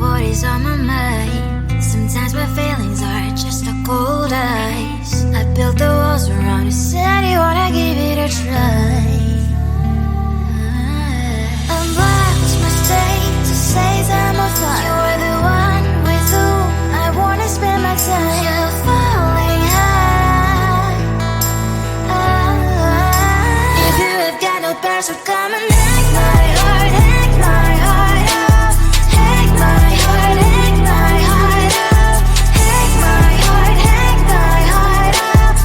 what is on my mind. Sometimes my feelings are just a cold ice. I built the walls around you, said you wanna give it a try. I'm lost mistake to say that I'm fine. You're the one with whom I wanna spend my time. You're falling high. If you have got no passion, come and hack my heart, hack my heart out. Hack my heart, hack my heart out. Hack my heart, hack my heart out.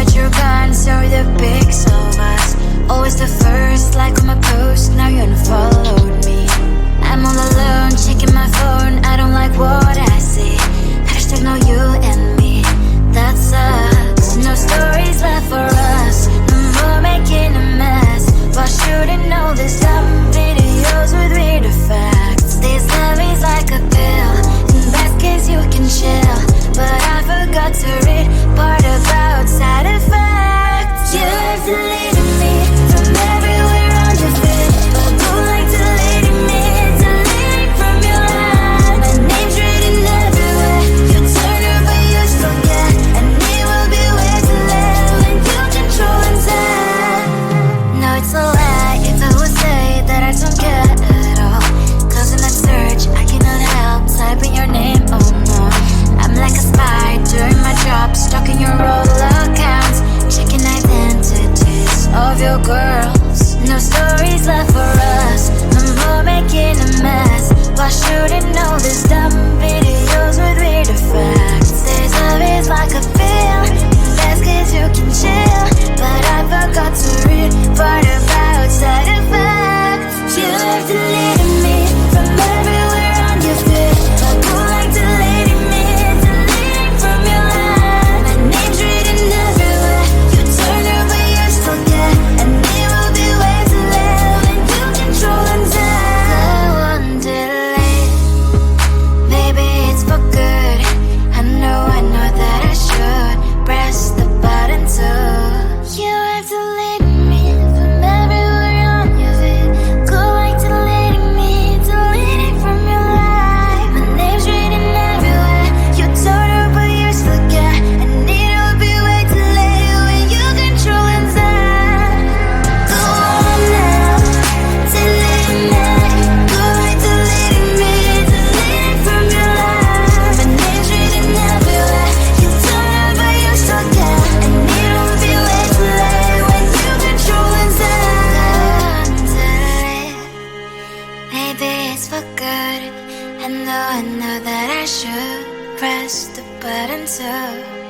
that you're gone, so the pics of us. Always the first, like on my post, now you unfollowed me. I'm all alone, checking my phone, I don't like what I see. Hashtag no you and me, that sucks. No stories left for us, no more making a mess. Why shouldn't all these dumb videos with weird effects? This love is like a pill, in best case you can chill. But I forgot to read part about side effects. You've deleted me from everywhere on your feed, but go like deleting me, deleting from your life. My name's written everywhere, you turn her but you still get. And it will be way too late when you control and set. No, it's a lie if I would say that I don't care at all, cause in that search I cannot help typing your name, oh no. I'm like a spy doing my job, stalking your old accounts, checking identities of your girls. No stories left for us, no more making a mess. Why shouldn't all these dumb videos with weird effects? This love is like a pill, best case you can chill. But I forgot to read part about side effects. You have deleted me from everywhere on your feed, but go like deleting me, deleting from your life. My name's written everywhere, you turn her but you still get. And it will be way too late when you control and tell. I won't delete, maybe it's for good. I know that I should press the button too. You have deleted me from everywhere on your feed, go like deleting me, deleting from your life. My name's written everywhere, you told her but you still get. And it'll be way too late when you control and tell. Go on now, delete me, go like deleting me, deleting from your life. My name's written everywhere, you told her but you still get. And it'll be way too late when you control and tell. Maybe it's for good. I know that I should press the button too.